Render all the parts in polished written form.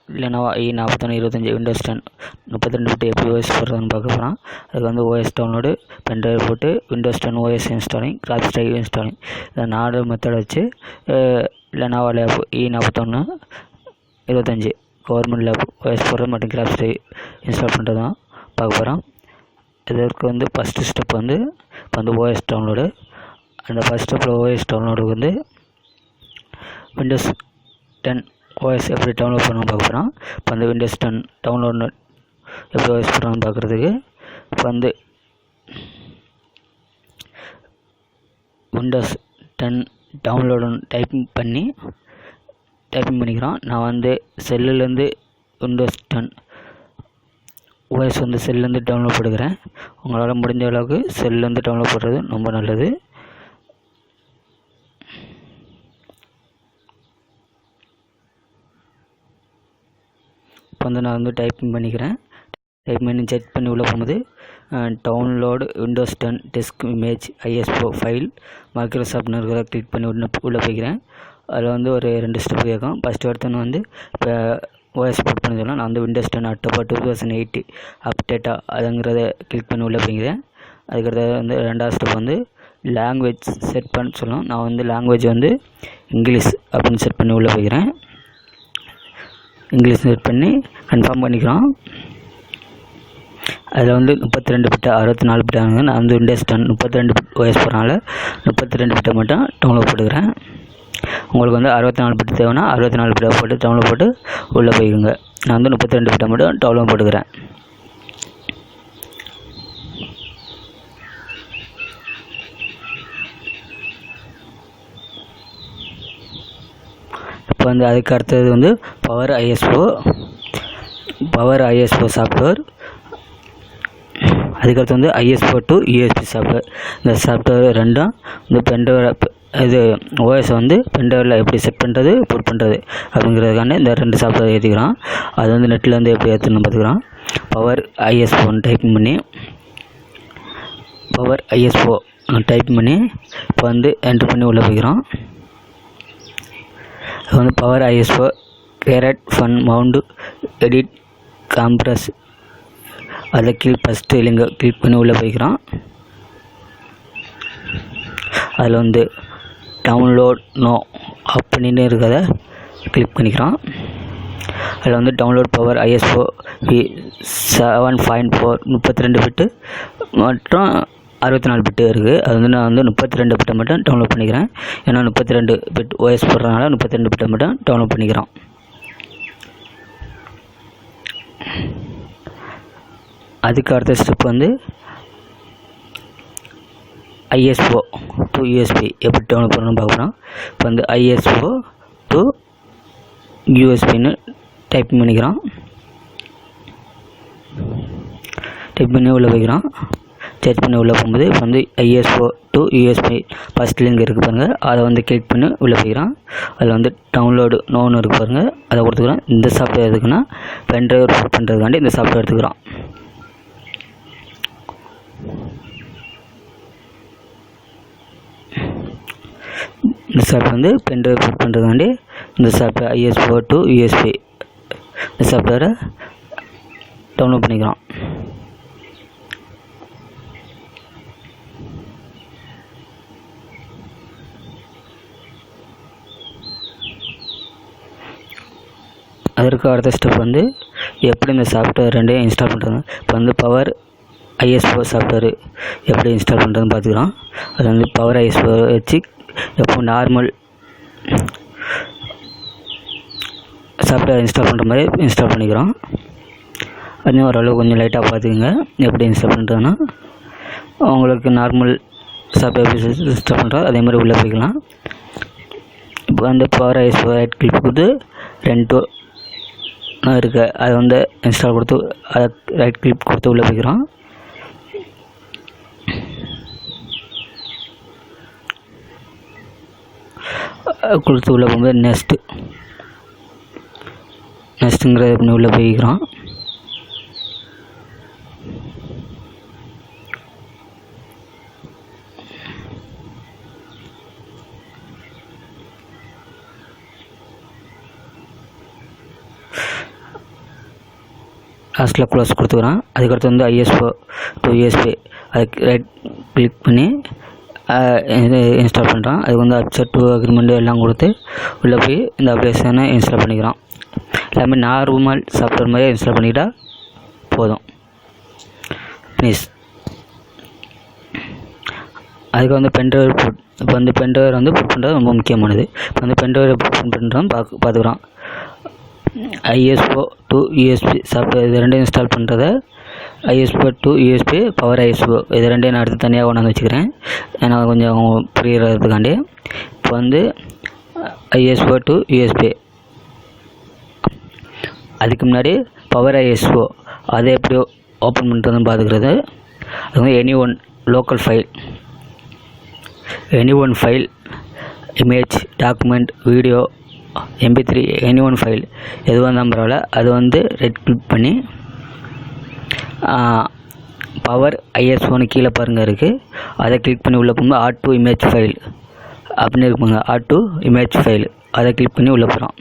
Lenovo E41 25 Windows 10 32 bit எப்படி OS போடுறதுன்னு பார்க்க போகிறோம். அதுக்கு வந்து OS டவுன்லோடு, பென்ட்ரைவ் போட்டு Windows 10 OS installing, graphics try installing, இந்த 4 மெத்தட் வச்சு Lenovo lab E41 25 government lab OS போடுறது மற்றும் கிராஃபிக்ஸ் ட்ரை இன்ஸ்டால் பண்ணுறது தான் பார்க்க போகிறோம். இதற்கு வந்து ஃபஸ்ட்டு ஸ்டெப் வந்து இப்போ வந்து OS டவுன்லோடு. அந்த ஃபஸ்ட் ஸ்டெப்பில் OS டவுன்லோடுக்கு வந்து Windows 10 OS எப்படி டவுன்லோட் பண்ணணும்னு பார்க்க போகிறோம். இப்போ வந்து Windows 10 டவுன்லோட் எப்படி OS பண்ணணும்னு பார்க்குறதுக்கு இப்போ வந்து Windows 10 டவுன்லோடுன்னு டைப்பிங் பண்ணிக்கிறோம். நான் வந்து செல்லுலேருந்து Windows 10 OS வந்து செல்லேருந்து டவுன்லோட் பண்ணுறேன். உங்களால் முடிஞ்ச அளவுக்கு செல்லேருந்து டவுன்லோட் பண்ணுறது ரொம்ப நல்லது. இப்போ வந்து நான் வந்து டைப்பிங் பண்ணிக்கிறேன். டைப் பண்ணி செக் பண்ணி உள்ளே போகும்போது download Windows 10 desk image ISO file மைக்ரோசாஃப்ட்னு இருக்கிறத கிளிக் பண்ணி உள்ளே போய்க்கிறேன். அதில் வந்து ஒரு 2 ஸ்டெப் கேட்கும். ஃபஸ்ட்டு ஒருத்தன் வந்து இப்போ OS போட் பண்ண சொல்லலாம். நான் வந்து Windows 10 அக்டோபர் 2008 அப்டேட்டா அதுங்கிறத கிளிக் பண்ணி உள்ளே போய்க்கிறேன். அதுக்கடுத்தது வந்து 2வது ஸ்டெப் வந்து லாங்குவேஜ் செட் பண்ண சொல்லலாம். நான் வந்து லாங்குவேஜ் வந்து இங்கிலீஷ் அப்படின்னு செட் பண்ணி உள்ளே போய்க்கிறேன். இங்கிலீஷ் செட் பண்ணி கன்ஃபார்ம் பண்ணிக்கிறோம். அதில் வந்து 32 பிட் 64 பிட் ஆகுங்க. நான் வந்து Windows 10 32 பிட் OS போகிறனால 32 பிட்டை மட்டும் டவுன்லோட் போட்டுக்கிறேன். உங்களுக்கு வந்து 64 பிட் தேவைன்னா 64 பிட்டை போட்டு டவுன்லோட் போட்டு உள்ளே போய்க்குங்க. நான் வந்து 32 பிட்டை மட்டும் டவுன்லோட் போட்டுக்கிறேன். இப்போ வந்து அதுக்கு அடுத்தது வந்து பவர் ISO சாஃப்ட்வேர். அதுக்கடுத்து வந்து ISO to USB சாஃப்ட்வேர். இந்த சாஃப்ட்வேர் ரெண்டும் இந்த பென்ட்ரைவ் இது OS வந்து பென்ட்ரைவில் எப்படி செட் பண்ணுறது புட் பண்ணுறது அப்படிங்கிறதுக்கான இந்த 2 சாஃப்ட்வேர் ஏற்றிக்கிறோம். அது வந்து நெட்டில் வந்து எப்படி ஏற்றணும்னு பார்த்துக்கிறோம். பவர் ISO டைப்பிங் பண்ணி இப்போ வந்து என்ட்ரு பண்ணி உள்ளே போய்க்கிறோம். அது வந்து power ISO carrot fun mount edit compress அதில் ஃபஸ்ட்டு லிங்கை கிளிக் பண்ணி உள்ளே போய்க்கிறோம். அதில் வந்து டவுன்லோட் நோ அப்படின்னு இருக்கிறத கிளிக் பண்ணிக்கிறோம். அதில் வந்து டவுன்லோட் பவர் ISO V7.4 32 பிட்டு மற்றும் 64 பிட்டு இருக்குது. அது வந்து நான் வந்து 32 பிட்டை மட்டும் டவுன்லோட் பண்ணிக்கிறேன். ஏன்னா 32 பிட் OS போடுறதுனால 32 பிட்டை மட்டும் டவுன்லோட் பண்ணிக்கிறோம். அதுக்கு அடுத்த ஸ்டெப் வந்து ISO to USB எப்படி டவுன்லோட் பண்ணணும்னு பார்க்குறோம். இப்போ வந்து ISO to USBன்னு டைப் பண்ணிக்கிறோம். டைப் பண்ணி உள்ளே போய்க்கிறோம். சர்ச் பண்ணி உள்ளே போகும்போது இப்போ வந்து ISO to USB first link இருக்குது பாருங்கள். அதை வந்து கிளிக் பண்ணி உள்ளே போய்க்கிறோம். அதில் வந்து டவுன்லோடு நோன்னு இருக்குது பாருங்கள். அதை கொடுத்துக்கிறோம். இந்த சாஃப்ட்வேர் எதுக்குன்னா பென்ட்ரைவ் புட் பண்ணுறதுக்காண்டி இந்த சாஃப்ட்வேர் எடுத்துக்கிறோம். இந்த சாஃப்ட்வேர் வந்து பென்ட்ரைவ் புட் பண்ணுறதுக்காண்டி இந்த சாஃப்ட்வேர் ISO to USB இந்த சாஃப்ட்வேரை டவுன்லோட் பண்ணிக்கிறோம். அதற்கு அடுத்த ஸ்டெப் வந்து எப்படி இந்த சாஃப்ட்வேர் ரெண்டையும் இன்ஸ்டால் பண்ணுறது. இப்போ வந்து பவர் ISO சாஃப்ட்வேர் எப்படி இன்ஸ்டால் பண்ணுறதுன்னு பார்த்துக்கிறோம். அது வந்து பவர் ISO வச்சு எப்போ நார்மல் சாஃப்ட்வேர் இன்ஸ்டால் பண்ணுற மாதிரி இன்ஸ்டால் பண்ணிக்கிறோம். அதுவும் ஓரளவு கொஞ்சம் லைட்டாக பார்த்துக்குங்க. எப்படி இன்ஸ்டால் பண்ணுறதுன்னா உங்களுக்கு நார்மல் சாஃப்ட்வேர் எப்படி இன்ஸ்டால் பண்ணுறோம் அதே மாதிரி உள்ளே போய்க்கலாம். இப்போ வந்து பவர் ISO ரைட் கிளிக் கொடுத்து 2 இருக்குது அதை வந்து இன்ஸ்டால் கொடுத்து அதை ரைட் கிளிக் கொடுத்து உள்ளே போய்க்கிறோம். கொடுத்து உள்ளே போகும்போது நெக்ஸ்ட்டுங்கிறத பண்ணி உள்ளே போய்க்கிறோம். லாஸ்ட்டில் க்ளோஸ் கொடுத்துக்கிறோம். அதுக்கடுத்து வந்து ISO to USB அதுக்கு ரைட் கிளிக் பண்ணி இது இன்ஸ்டால் பண்ணுறோம். அதுக்கு வந்து அப்செட் டு அக்ரிமெண்ட் எல்லாம் கொடுத்து உள்ளே போய் இந்த அப்ளிகேஷனை இன்ஸ்டால் பண்ணிக்கிறோம். எல்லாமே நார்மல் சாஃப்ட்வேர் மாதிரியே இன்ஸ்டால் பண்ணிக்கிட்டால் போதும். ப்ளீஸ் அதுக்கு வந்து பென்ட்ரைவ் புட் இப்போ வந்து பென்ட்ரைவர் வந்து புட் பண்ணுறது ரொம்ப முக்கியமானது. இப்போ வந்து பென்ட்ரைவரை புட் பண்ணுறோம் பார்த்துக்குறோம். ISO to USB சாஃப்ட்வேர் இது ரெண்டையும் இன்ஸ்டால் பண்ணுறத ISO to USB power ISO இது ரெண்டையும் நான் எடுத்து தனியாக கொண்டாந்து வச்சுக்கிறேன். ஏன்னா கொஞ்சம் புரிகிறதுக்காண்டி. இப்போ வந்து ISO to USB அதுக்கு முன்னாடி பவர் ISO அதை எப்படி ஓப்பன் பண்ணுறதுன்னு பார்த்துக்கிறது. அது வந்து any one file image document video MP3 any one file எதுவாக இருந்தாலும் பரவாயில்ல. அது வந்து ரைட் கிளிக் பண்ணி பவர் ISOன்னு கீழே பாருங்கள் இருக்குது. அதை கிளிக் பண்ணி உள்ளே போகும்போது ஆட் டு இமேஜ் ஃபைல் அப்படின்னு இருக்குங்க. ஆட் டு இமேஜ் ஃபைல் அதை கிளிக் பண்ணி உள்ளே போகிறோம்.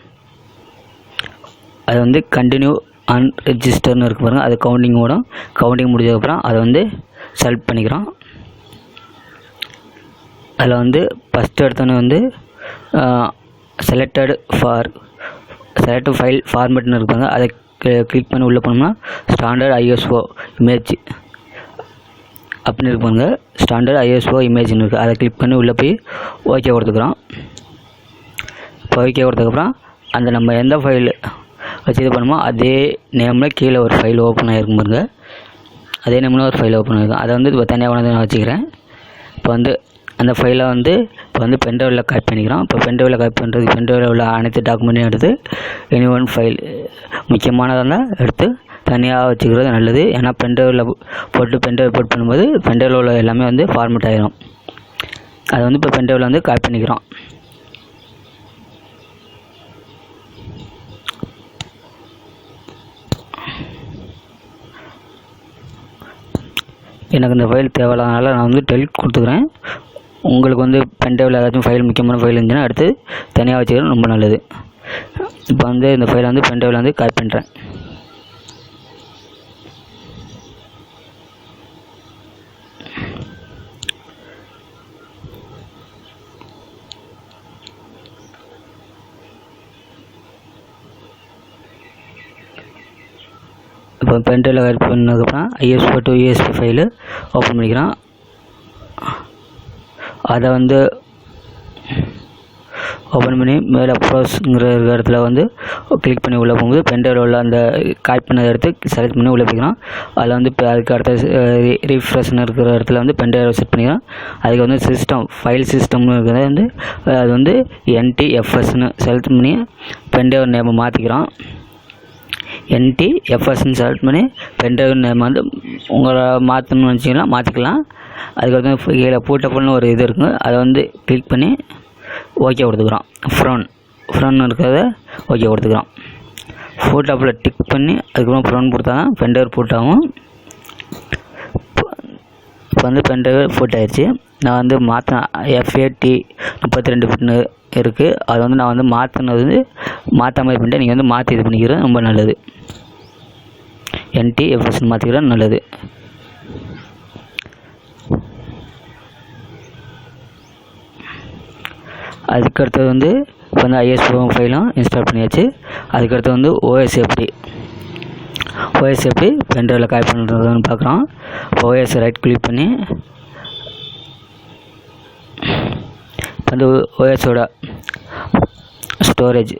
அது வந்து கண்டினியூ அன்ரெஜிஸ்டர்னு இருக்கு பாருங்கள். அது கவுண்டிங் முடிஞ்சதுக்கப்புறம் அதை வந்து செலக்ட் பண்ணிக்கிறோம். அதில் வந்து ஃபஸ்ட்டு எடுத்தோன்னே வந்து செலக்டட் ஃபைல் ஃபார்மேட்னு இருப்பாங்க. அதை கிளிக் பண்ணி உள்ளே போனோம்னா ஸ்டாண்டர்ட் ISO இமேஜ் அப்படின்னு இருப்பாங்க. ஸ்டாண்டர்ட் ISO இமேஜ்னு இருக்குது. அதை கிளிக் பண்ணி உள்ளே போய் ஓகே கொடுத்துக்கிறோம். இப்போ ஓகே கொடுத்ததுக்கப்புறம் அந்த நம்ம எந்த ஃபைல் வச்சு இது பண்ணுமோ அதே நேமில் கீழே ஒரு ஃபைல் ஓப்பன் ஆகிருக்கும் பாருங்க. அதே நேமில் ஒரு ஃபைல் ஓப்பன் ஆகிருக்கும். அதை வந்து இப்போ தனியாக கொண்டு நான் வச்சுக்கிறேன். இப்போ வந்து அந்த ஃபைலை வந்து இப்போ வந்து பென்ட்ரைவில் காப்பி பண்ணிக்கிறோம். இப்போ பென்ட்ரைவில் காப்பி பண்ணுறது பென்ட்ரைவில் உள்ள அனைத்து டாக்குமெண்ட்டையும் எடுத்து எனி ஒன் ஃபைல் முக்கியமானதாக இருந்தால் எடுத்து தனியாக வச்சுக்கிறது நல்லது. ஏன்னா பென்ட்ரைவில் போட் பண்ணும்போது பென்ட்ரைவில் உள்ள எல்லாமே வந்து ஃபார்மேட் ஆகிரும். அதை வந்து இப்போ பென்ட்ரைவில் வந்து காப்பி பண்ணிக்கிறோம். எனக்கு இந்த ஃபைல் தேவையில்லாதனால நான் வந்து டெலிட் கொடுத்துக்கிறேன். உங்களுக்கு வந்து பென்ட்ரைவில் ஏதாச்சும் ஃபைல் முக்கியமான ஃபைல் இருந்துச்சுன்னா எடுத்து தனியாக வச்சுக்கிறது ரொம்ப நல்லது. இப்போ வந்து இந்த ஃபைலை வந்து பென்ட்ரைவில் வந்து காப்பி பண்ணுறேன். இப்போ பென்ட்ரைவில் காப்பி பண்ணதுக்கப்புறம் ISO to USB file open பண்ணிக்கிறோம். அதை வந்து ஓப்பன் பண்ணி மேலே ப்ரோஸ்ங்கிற இடத்துல வந்து கிளிக் பண்ணி உள்ளே போகும்போது பென்ட்ரைவில் உள்ள அந்த காப்பி பண்ணதை எடுத்து செலக்ட் பண்ணி உள்ளே போய்க்கிறோம். அதில் வந்து இப்போ அதுக்கு அடுத்த ரீஃப்ரெஷ்னு இருக்கிற இடத்துல வந்து பென்ட்ரைவ் செட் பண்ணிக்கிறோம். அதுக்கு வந்து ஃபைல் சிஸ்டம்னு இருக்கிறத வந்து அது வந்து NTFSன்னு செலக்ட் பண்ணி பென்ட்ரைவ் நேமை மாற்றிக்கிறோம். NTFSன்னு செலக்ட் பண்ணி பென்ட்ரைவ் நேம் வந்து உங்களை மாற்றணும்னு நினச்சிங்கன்னா மாற்றிக்கலாம். அதுக்கு வந்து கீழே பூட்டப்புள்னு ஒரு இது இருக்குங்க. அதை வந்து கிளிக் பண்ணி ஓகே கொடுத்துக்கிறோம். ஃப்ரோன்னு இருக்கிறத ஓகே கொடுத்துக்கிறோம். பூட்டப்பில் டிக் பண்ணி அதுக்கப்புறம் ஃப்ரோன் கொடுத்தா தான் பென்ட்ரைவ் பூட் ஆகும். இப்போ வந்து பென்ட்ரைவ் பூட் ஆயிடுச்சு. நான் வந்து மாற்றினேன் FAT 32 பிட்னு இருக்குது. அதை வந்து நான் வந்து மாற்றினது வந்து மாற்றாமல் பண்ணிட்டு நீங்கள் வந்து மாற்றி இது பண்ணிக்கிறது ரொம்ப நல்லது. NTFSன்னு மாற்றிக்கிறது நல்லது. அதுக்கடுத்தது வந்து இப்போ வந்து ISO ஃபைலும் இன்ஸ்டால் பண்ணியாச்சு. அதுக்கடுத்து வந்து OS எப்படி பென்ட்ரைவில் காப்பி பண்ணுறதுன்னு பார்க்குறோம். OS ரைட் கிளிக் பண்ணி இப்போ வந்து OSோட ஸ்டோரேஜ்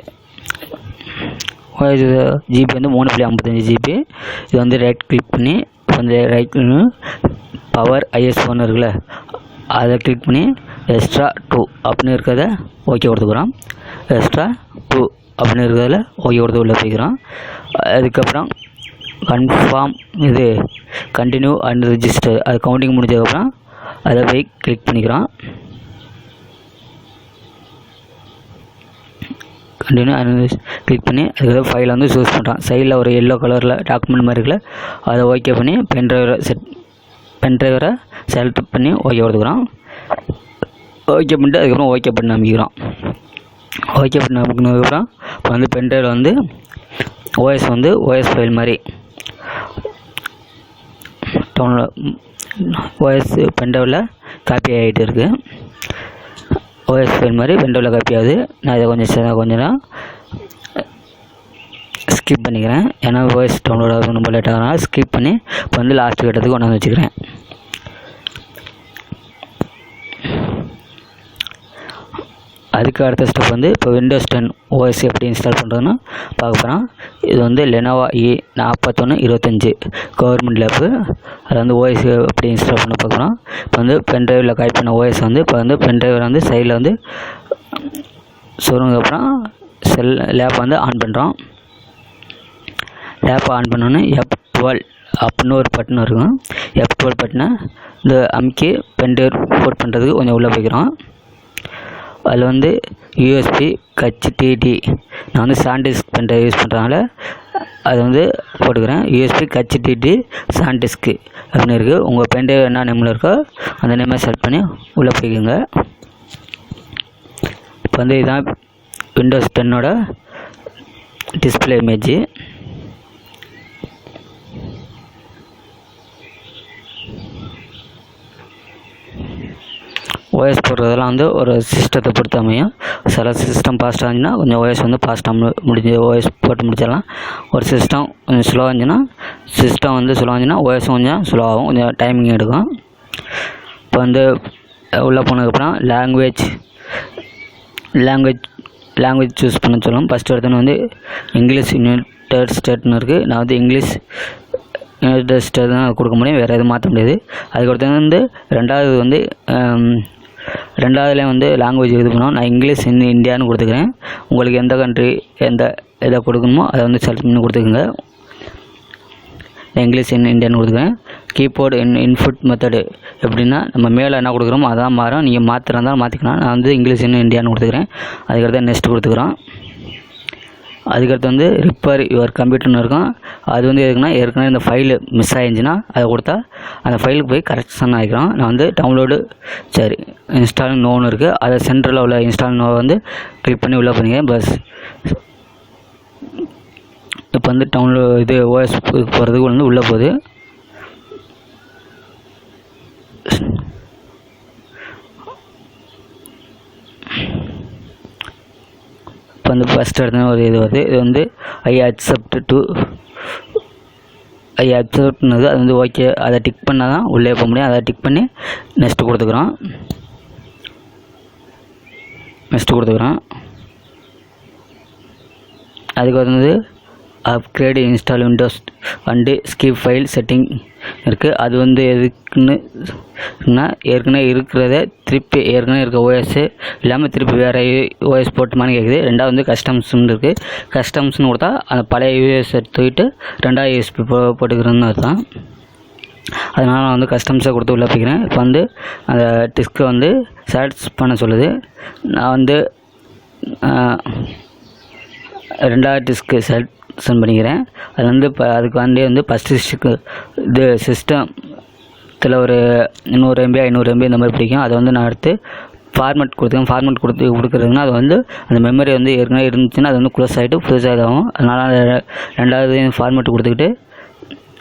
OS GB வந்து 3.55 GB. இது வந்து ரைட் கிளிக் பண்ணி இப்போ வந்து ரைட் பவர் ISOன்னு இருக்குல்ல அதை கிளிக் பண்ணி எக்ஸ்ட்ரா 2 அப்படின்னு இருக்கிறத ஓகே கொடுத்துக்கிறோம். எக்ஸ்ட்ரா 2 அப்படின்னு இருக்கிறதுல ஓகே கொடுத்து உள்ளே போய்க்கிறோம். அதுக்கப்புறம் கன்ஃபார்ம் இது கண்டினியூ அன்ரெஜிஸ்டர் அது கவுண்டிங் முடிஞ்சதுக்கப்புறம் அதை போய் கிளிக் பண்ணிக்கிறோம். கண்டினியூ கிளிக் பண்ணி அதுக்கப்புறம் ஃபைலை வந்து சூஸ் பண்ணுறோம். சைடில் ஒரு எல்லோ கலரில் டாக்குமெண்ட் மாதிரி இருக்குல்ல அதை ஓகே பண்ணி பென்ட்ரைவரை செலக்ட் பண்ணி ஓகே கொடுத்துக்கிறோம். ஓகே பண்ணிட்டு அதுக்கப்புறம் ஓகே பண்ணி நம்பிக்கிறோம். ஓகே பண்ணி நம்பினதுக்கப்புறம் இப்போ வந்து பென்ட்ரைவில் வந்து OS ஃபைல் மாதிரி ஓஎஸ் பென்ட்ரைவில் காப்பி ஆகிட்டு இருக்குது. ஓஎஸ் ஃபைல் மாதிரி பென்ட்ரைவில் காப்பி ஆகுது. நான் இதை கொஞ்சம் நேரம் ஸ்கிப் பண்ணிக்கிறேன். ஏன்னா ஓஎஸ் டவுன்லோட் ஆகும் ரொம்ப லேட் ஆகிறனால ஸ்கிப் பண்ணி இப்போ வந்து லாஸ்ட் கட்டத்துக்கு கொண்டு வந்து வச்சுக்கிறேன். அதுக்கு அடுத்த ஸ்டெப் வந்து இப்போ விண்டோஸ் 10 ஓஎஸ் எப்படி இன்ஸ்டால் பண்ணுறதுன்னு பார்க்க போகிறோம். இது வந்து Lenovo E41 25 கவர்மெண்ட் லேப்பு. அதில் வந்து ஓஎஸ் எப்படி இன்ஸ்டால் பண்ண பார்க்குறோம். இப்போ வந்து பென்ட்ரைவில் காப்பி பண்ண ஓஎஸ் வந்து இப்போ வந்து பென்ட்ரைவில் வந்து சைடில் வந்து சொருங்கப்புறம் லேப் வந்து ஆன் பண்ணுறோம். லேப்பை ஆன் பண்ணோன்னே F12 அப்படின்னு ஒரு பட்டன் இருக்கும். F12 பட்டனை இந்த அமுக்கி பென்ட்ரைவ் போர்ட் பண்ணுறதுக்கு கொஞ்சம் உள்ளே போய்க்கிறோம். அதில் வந்து யூஎஸ்பி HDD நான் வந்து சாண்டிஸ்க் பென்ட்ரைவ் யூஸ் பண்ணுறதுனால அதை வந்து போட்டுக்கிறேன். யூஎஸ்பி HDD சாண்டிஸ்க்கு அப்படின்னு இருக்குது. உங்கள் பென்ட்ரைவ் என்ன நேமில் இருக்கோ அந்த நேமை செலக்ட் பண்ணி உள்ளே போய்க்குங்க. இப்போ வந்து இதுதான் விண்டோஸ் 10ஓட டிஸ்பிளே இமேஜ். ஓஎஸ் போடுறதெல்லாம் வந்து ஒரு சிஸ்டத்தை பொறுத்து அமையும். சில சிஸ்டம் ஃபாஸ்ட்டாக இருந்துச்சுன்னா கொஞ்சம் ஓஎஸ் வந்து ஃபாஸ்ட்டாக முடிஞ்சு ஓஎஸ் போட்டு முடிச்சிடலாம். ஒரு சிஸ்டம் கொஞ்சம் ஸ்லோவாக இருந்துச்சுன்னா ஓஎஸும் கொஞ்சம் ஸ்லோவாகும், கொஞ்சம் டைமிங் எடுக்கும். இப்போ வந்து உள்ளே போனதுக்கப்புறம் லாங்குவேஜ் சூஸ் பண்ண சொல்லுவோம். ஃபஸ்ட்டு எடுத்தோன்னு வந்து இங்கிலீஷ் யுனைடெட் ஸ்டேட்னு இருக்குது. நான் வந்து இங்கிலீஷ் யுனைடெட் ஸ்டேட் தான் கொடுக்க முடியும், வேறு எதுவும் மாற்ற முடியாது. அதுக்கடுத்து வந்து ரெண்டாவதுலேயும் வந்து லாங்குவேஜ் இது பண்ணுவோம். நான் இங்கிலீஷ் இந்தியான்னு கொடுத்துக்கிறேன். உங்களுக்கு எந்த கண்ட்ரி எதை கொடுக்கணுமோ அதை வந்து செலக்ட் பண்ணி கொடுத்துக்குங்க. இங்கிலீஷ் இந்தியான்னு கொடுத்துக்கிறேன். கீபோர்டு இன்புட் மெத்தடு எப்படின்னா நம்ம மேலே என்ன கொடுக்குறோமோ அதான் மாறும். நீங்கள் மாற்றினா மாற்றிக்கலாம். நான் வந்து இங்கிலீஷ் இந்தியான்னு கொடுத்துக்கிறேன். அதுக்கடுத்து நெக்ஸ்ட் கொடுத்துக்கிறோம். அதுக்கடுத்து வந்து ரிப்பேர் யுவர் கம்ப்யூட்டர்னு இருக்கும். அது வந்து எதுக்குன்னா ஏற்கனவே இந்த ஃபைலு மிஸ் ஆகிருந்துச்சின்னா அதை கொடுத்தா அந்த ஃபைலுக்கு போய் கரெக்ஷன் ஆகிக்கிறோம். நான் வந்து இன்ஸ்டால் நோன்னு இருக்குது. அதை சென்டரில் உள்ள இன்ஸ்டால் நோ வந்து கிளிக் பண்ணி உள்ளே பண்ணிக்கிறேன். பஸ் இப்போ வந்து இது ஓஎஸ் போகிறதுக்கு வந்து உள்ளே போகுது. இப்போ வந்து ஃபஸ்ட் எடுத்தோன்னா ஒரு இது வருது. இது வந்து ஐ அக்செப்ட்னது அது வந்து ஓகே. அதை டிக் பண்ணால் தான் உள்ளே போக முடியும். அதை டிக் பண்ணி நெக்ஸ்ட்டு கொடுத்துக்கிறோம். அதுக்கு வந்து upgrade install Windows and skip file setting இருக்குது. அது வந்து எதுக்குன்னா ஏற்கனவே இருக்க ஓஎஸ் இல்லாமல் திருப்பி வேறு ஓஎஸ் போட்டுமான்னு கேட்குது. ரெண்டாவது வந்து கஸ்டம்ஸ்ன்னு இருக்குது. கஸ்டம்ஸ்னு கொடுத்தா அந்த பழைய யூஎஸ் தூக்கிட்டு ரெண்டாவது யூஎஸ்பி போட்டுக்கிறோன்னு அர்த்தம். அதனால் நான் வந்து கஸ்டம்ஸை கொடுத்து உள்ளே போய்க்கிறேன். இப்போ வந்து அந்த டிஸ்கை வந்து செலக்ட் பண்ண சொல்லுது. நான் வந்து ரெண்டாவது டிஸ்க்கு செலக்ஷன் பண்ணிக்கிறேன். அது வந்து இப்போ அதுக்கு வந்து ஃபஸ்ட்டு இது சிஸ்டத்தில் ஒரு 100 MB 500 MB இந்த மாதிரி பிடிக்கும். அதை வந்து நான் எடுத்து ஃபார்மேட் கொடுக்குறதுன்னா அது வந்து அந்த மெமரி வந்து ஏற்கனவே இருந்துச்சுன்னா அது வந்து க்ளோஸ் ஆகிட்டு புதுசாக இதாகும். அதனால் ரெண்டாவது ஃபார்மேட் கொடுத்துக்கிட்டு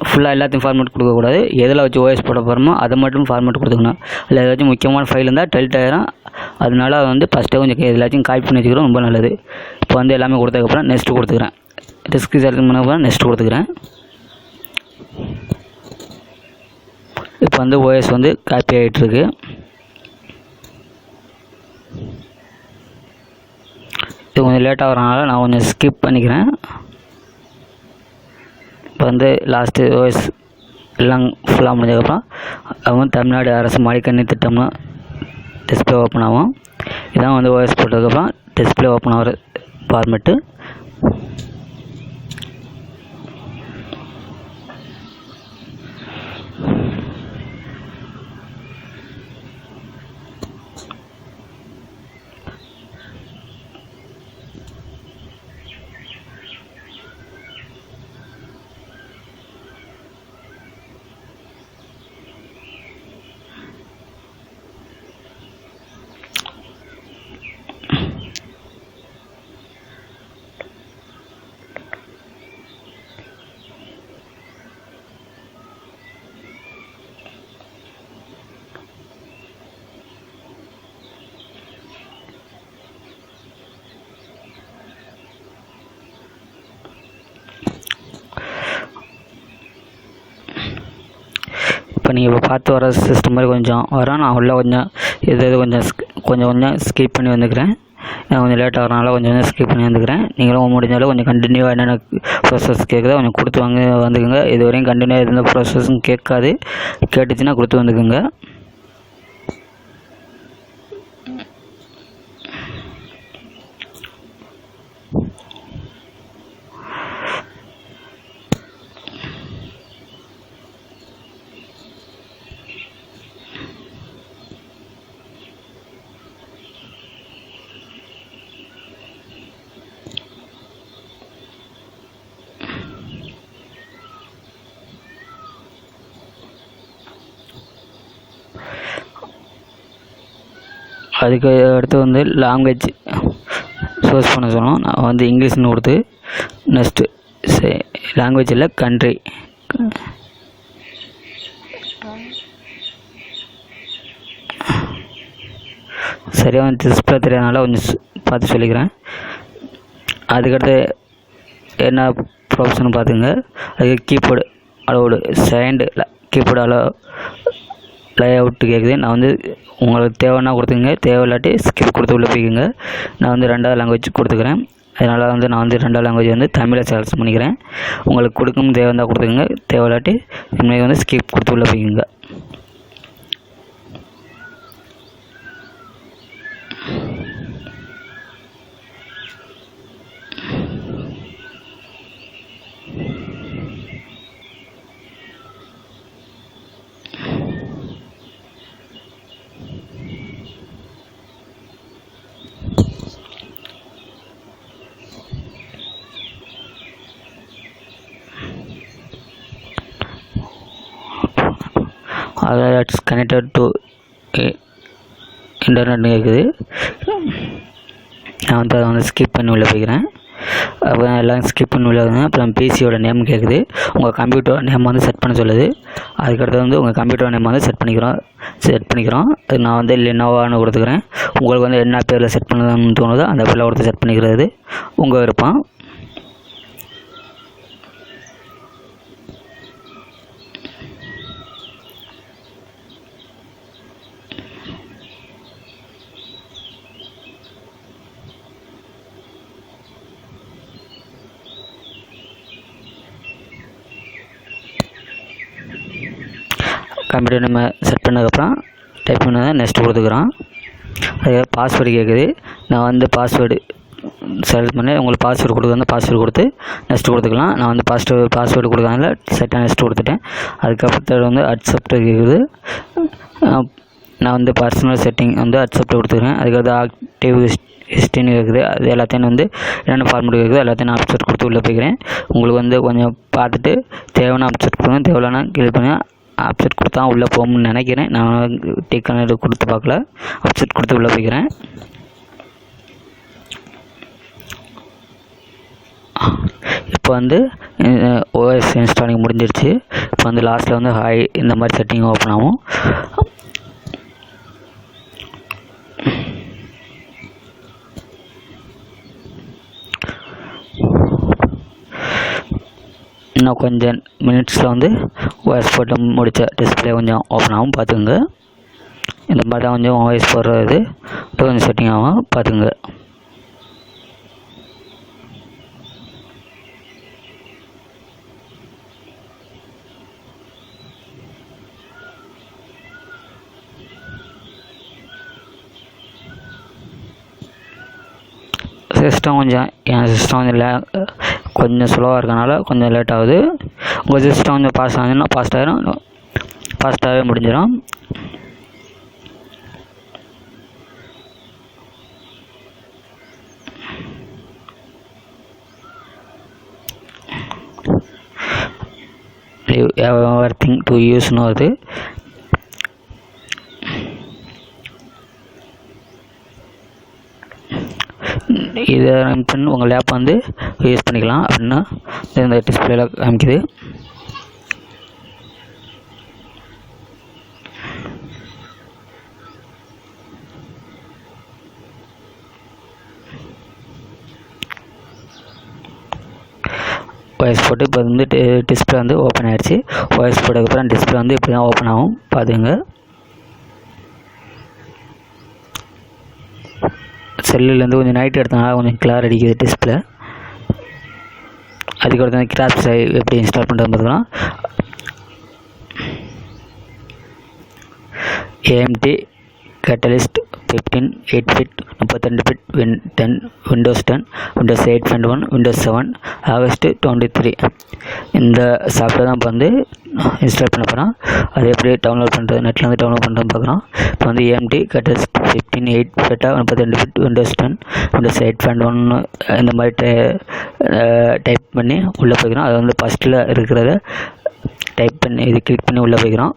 ஃபுல்லாக எல்லாத்தையும் ஃபார்மேட் கொடுக்கக்கூடாது. எதில் வச்சு ஓஎஸ் போட போகிறோமோ அதை மட்டும் ஃபார்மேட் கொடுத்துக்கணும். இல்லை ஏதாச்சும் முக்கியமான ஃபைல் இருந்தால் டெலிட் ஆகிடும். அதனால வந்து ஃபஸ்ட்டே கொஞ்சம் எல்லாத்தையும் காப்பி பண்ணி வச்சுக்கிறோம், ரொம்ப நல்லது. இப்போ வந்து எல்லாமே கொடுத்ததுக்கப்புறம் நெக்ஸ்ட்டு கொடுத்துக்கிறேன். டிஸ்க் செலக்ட் பண்ணதுக்கப்புறம் நெக்ஸ்ட் கொடுத்துக்கிறேன். இப்போ வந்து ஓஎஸ் வந்து காப்பி ஆகிட்டுருக்கு. இது கொஞ்சம் லேட்டாக வரனால நான் கொஞ்சம் ஸ்கிப் பண்ணிக்கிறேன். இப்போ வந்து லாஸ்ட்டு ஓஎஸ் எல்லாம் ஃபுல்லாக முடிஞ்சதுக்கப்புறம் அவங்க தமிழ்நாடு அரசு மடிக்கணினி திட்டம்னு டிஸ்பிளே ஓப்பன் ஆகும். இதான் வந்து ஓஎஸ் போட்டதுக்கப்புறம் டிஸ்பிளே ஓப்பன் ஆகிற ஃபார்மெட்டு. நீங்கள் இப்போ பார்த்து வர சிஸ்டம் மாதிரி கொஞ்சம் வரும். நான் உள்ள கொஞ்சம் இது கொஞ்சம் கொஞ்சம் ஸ்கிப் பண்ணி வந்துக்கிறேன். கொஞ்சம் லேட் ஆகிறனால கொஞ்சம் ஸ்கிப் பண்ணி வந்துக்கிறேன். நீங்களும் முடிஞ்சாலும் கொஞ்சம் கண்டினியூவாக என்னென்ன ப்ராசஸ் கேட்குதோ கொஞ்சம் கொடுத்து வந்துக்குங்க. இது வரையும் கண்டினியூவாக எந்த ப்ராசஸும் கேட்காது. கேட்டுச்சுன்னா கொடுத்து வந்துக்குங்க. அதுக்கு அடுத்து வந்து லாங்குவேஜ் சூஸ் பண்ண சொன்னோம். நான் வந்து இங்கிலீஷ்னு கொடுத்து நெக்ஸ்ட்டு லாங்குவேஜ் இல்லை கண்ட்ரி சரியாக வந்து டிஸ்பிளே தெரியாதனால கொஞ்சம் பார்த்து சொல்லிக்கிறேன். அதுக்கடுத்து என்ன ப்ராப்ஷன் பார்த்துங்க. அதுக்கு கீபோர்டு அளவோடு செகண்டு கீபோர்டு லே அவுட்டு கேட்குது. நான் வந்து உங்களுக்கு தேவைன்னா கொடுத்துங்க, தேவையில்லாட்டி ஸ்கிப் கொடுத்து உள்ளே போய்க்குங்க. நான் வந்து 2வது லாங்குவேஜ் கொடுத்துக்கிறேன். அதனால் வந்து நான் வந்து 2வது லாங்குவேஜ் வந்து தமிழை செலக்ட் பண்ணிக்கிறேன். உங்களுக்கு கொடுக்கணும் தேவைன்னா கொடுத்துக்குங்க, தேவையில்லாட்டி இன்றைக்கி வந்து ஸ்கிப் கொடுத்து உள்ளே போய்க்குங்க. that's connected to இன்டர்நெட் கேட்குது. நான் வந்து அதை வந்து ஸ்கிப் பண்ணி உள்ளே போய்க்கிறேன். அப்புறம் எல்லாம் ஸ்கிப் பண்ணி உள்ளே வருங்க. அப்புறம் பிசியோட நேம் கேட்குது. உங்கள் கம்ப்யூட்டர் நேம் வந்து செட் பண்ண சொல்லுது. அதுக்கடுத்து வந்து உங்கள் கம்ப்யூட்டர் நேம் வந்து செட் பண்ணிக்கிறோம். அது நான் வந்து லெனோவான்னு கொடுத்துக்கிறேன். உங்களுக்கு வந்து என்ன பேரில் செட் பண்ணணும்னு தோணுதோ அந்த பேரில் கொடுத்து செட் பண்ணிக்கிறது உங்கள் விருப்பம். கம்ப்யூட்டர் நம்ம செட் பண்ணதுக்கப்புறம் டைப் பண்ண நெக்ஸ்ட் கொடுத்துக்கிறோம். அது பாஸ்வேர்டு கேட்குது. நான் வந்து பாஸ்வேர்டு செலக்ட் பண்ணி உங்களுக்கு பாஸ்வேர்டு கொடுக்குறது பாஸ்வேர்டு கொடுத்து நெக்ஸ்ட் கொடுத்துக்கலாம். நான் வந்து பாஸ்வேர்டு கொடுக்கறதுனால செட்டாக நெக்ஸ்ட் கொடுத்துட்டேன். அதுக்கப்புறம் வந்து அக்செப்ட் கேட்குது. நான் வந்து பர்சனல் செட்டிங் வந்து அக்செப்ட் கொடுத்துக்கிறேன். அதுக்கடுத்து ஆக்டிவ் ஹிஸ்ட்ரின்னு கேட்குது. அது எல்லாத்தையும் வந்து என்னென்ன ஃபார்மெட் கேட்குது எல்லாத்தையும் நான் அப்செட் கொடுத்து உள்ளே போய்க்கிறேன். உங்களுக்கு வந்து கொஞ்சம் பார்த்துட்டு தேவையான அப்செட் கொடுங்க, தேவையான கிளிக் பண்ணி அப்செட் கொடுத்தா உள்ளே போகணும்னு நினைக்கிறேன். நான் டிக்கெட் கொடுத்து பார்க்கல, அப்செட் கொடுத்து உள்ளே போய்க்கிறேன். இப்போ வந்து ஓஎஸ் இன்ஸ்டாலிங் முடிஞ்சிருச்சு. இப்போ வந்து லாஸ்ட்டில் வந்து ஹாய் இந்த மாதிரி செட்டிங் ஓப்பன் ஆகும். இன்னும் கொஞ்சம் மினிட்ஸில் வந்து ஓஎஸ் போட்டு முடித்த டிஸ்பிளே கொஞ்சம் ஓப்பன் ஆகும் பார்த்துங்க. இந்த மாதிரி தான் கொஞ்சம் ஓஎஸ் போடுறது கொஞ்சம் செட்டிங் ஆகும் பார்த்துங்க. சிஸ்டம் கொஞ்சம் என் சிஸ்டம் கொஞ்சம் கொஞ்சம் ஸ்லோவாக இருக்கனால கொஞ்சம் லேட் ஆகுது. உங்கள் சிஸ்டம் கொஞ்சம் பாஸ் ஆகுதுன்னா ஃபாஸ்ட்டாகவே முடிஞ்சிடும். எவ்ரிதிங் டு யூஸ்னு வருது. இதை பண்ணி உங்கள் லேப் வந்து யூஸ் பண்ணிக்கலாம் அப்படின்னா இந்த டிஸ்பிளேல காமிக்குது. ஓஎஸ் போட்டு இப்போ வந்து டிஸ்பிளே வந்து ஓப்பன் ஆகிடுச்சு. ஓஎஸ் போட்டதுக்கப்புறம் டிஸ்பிளே வந்து இப்படி தான் ஓப்பன் ஆகும், பார்த்துங்க. செல்லுலேருந்து கொஞ்சம் நைட் எடுத்தனால கொஞ்சம் கிளார் அடிக்குது டிஸ்பிளே. அதுக்கடுத்து வந்து கிராஃபிக்ஸ் எப்படி இன்ஸ்டால் பண்ணுறது பார்த்துக்கலாம். AMD Catalyst 15 8-bit 32-bit 10 Windows 10 Windows 8.1 Windows 7 August 23 இந்த சாஃப்ட்வேர் தான் இப்போ வந்து இன்ஸ்டால் பண்ண போகிறோம். அது எப்படி டவுன்லோட் பண்ணுறது, நெட்டில் வந்து டவுன்லோட் பண்ணுறது பார்க்குறோம். இப்போ வந்து AMD Catalyst 15 8-bit 32-bit Windows 10 Windows 8.1 இந்த மாதிரி டைப் பண்ணி உள்ளே போய்க்கிறோம். அது வந்து ஃபஸ்ட்டில் இருக்கிறத டைப் பண்ணி இது கிளிக் பண்ணி உள்ளே போய்க்கிறோம்.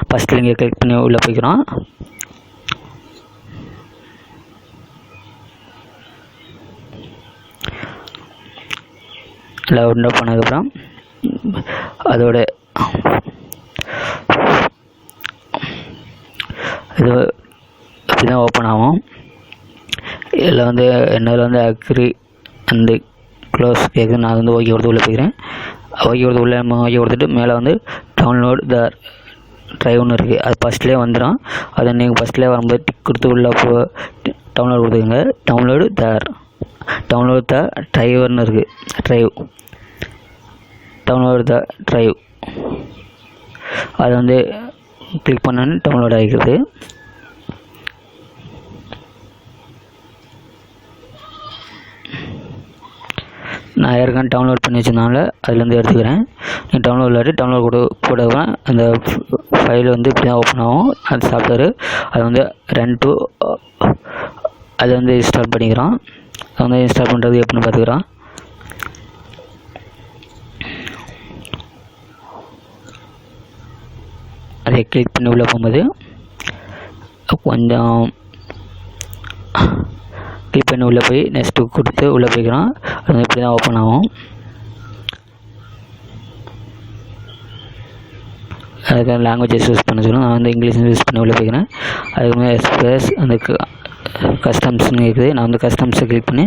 ஃபஸ்ட்டில் இங்கே கிளிக் பண்ணி உள்ளே போய்க்கிறோம். இல்லை உள்ள போனதுக்கப்புறம் அதோட இது அப்படி தான் ஓப்பன் ஆகும். இதில் வந்து என்னதில் வந்து அக்ரி அந்த க்ளோஸ் கேட்குது. நான் வந்து ஓகே கொடுத்து உள்ளே போய்க்கிறேன். ஓகே கொடுத்து உள்ளே ஓகே கொடுத்துட்டு மேலே வந்து டவுன்லோட் த ட்ரைவ்னு இருக்குது. அது ஃபஸ்ட்லேயே வந்துடும். அதை நீங்கள் ஃபஸ்ட்லேயே வரும்போது டிக் கொடுத்து உள்ளே டவுன்லோட் கொடுத்துக்கோங்க. டவுன்லோட் த ட்ரைவர்னு இருக்குது. டவுன்லோட் த ட்ரைவ் அதை வந்து கிளிக் பண்ணோன்னு டவுன்லோட் ஆகிக்கிறது. நான் ஏற்கனவே டவுன்லோட் பண்ணி வச்சுருந்தால அதுலேருந்து எடுத்துக்கிறேன். நீ டவுன்லோட் இல்லாட்டி டவுன்லோட் போடுவேன். அந்த ஃபைல் வந்து இப்படி தான் ஓப்பன் ஆகும். அந்த சாஃப்ட்வேர் அது வந்து அதை வந்து இன்ஸ்டால் பண்ணிக்கிறோம். அதை வந்து இன்ஸ்டால் பண்ணுறது எப்படின்னு பார்த்துக்கிறோம். அதை கிளிக் பண்ணி உள்ளே போகும்போது கொஞ்சம் கிளிக் பண்ணி உள்ளே போய் நெக்ஸ்ட்டு கொடுத்து உள்ளே போய்க்கிறோம். அது இப்படி தான் ஓப்பன் ஆகும். அதுக்கு லாங்குவேஜஸ் யூஸ் பண்ண சொல்லணும். நான் வந்து இங்கிலீஷ் யூஸ் பண்ணி உள்ளே போய்க்கிறேன். அதுக்கு எக்ஸ்பிரஸ் அந்த கஸ்டம்ஸ்னு இருக்குது. நான் வந்து கஸ்டம்ஸை கிளிக் பண்ணி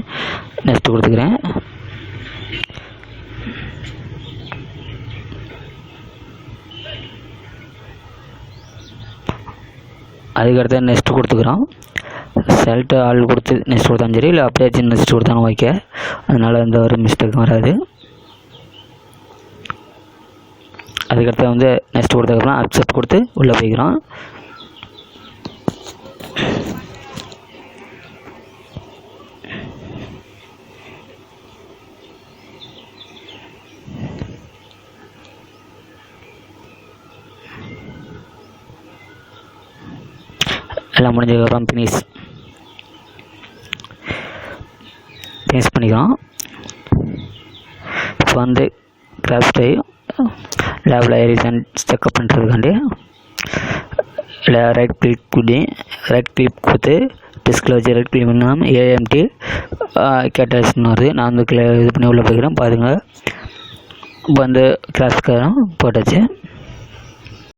நெக்ஸ்ட்டு கொடுத்துக்கிறேன். அதுக்கடுத்து நெக்ஸ்ட்டு கொடுத்துக்கிறோம். செலக்ட் ஆல் கொடுத்து நெக்ஸ்ட் கொடுத்தாலும் சரி, இல்லை அப்படியே நெக்ஸ்ட் கொடுத்தாலும் ஓகே. அதனால் எந்த ஒரு மிஸ்டேக்கும் வராது. அதுக்கடுத்து வந்து நெக்ஸ்ட் கொடுத்ததுக்கப்புறம் அக்செப்ட் கொடுத்து உள்ளே போய்க்கிறோம். எல்லாம் முடிஞ்சதுக்கப்புறம் ஃபினிஷ் பண்ணிக்கிறோம். இப்போ வந்து கிராஃப்டை லேபில் ரீசன் செக்அப் பண்ணுறதுக்காண்டி ரைட் கிளிக் கொடுத்து டிஸ்க்ளோஜர் ரைட் கிளிக் பண்ணாமல் AMD கேட்டல்ஸ்னு வருது. நான் வந்து இது பண்ணி உள்ளே போய்க்கிறேன். பாருங்கள் இப்போ வந்து கிராஃப்ட்காரம் போட்டாச்சு.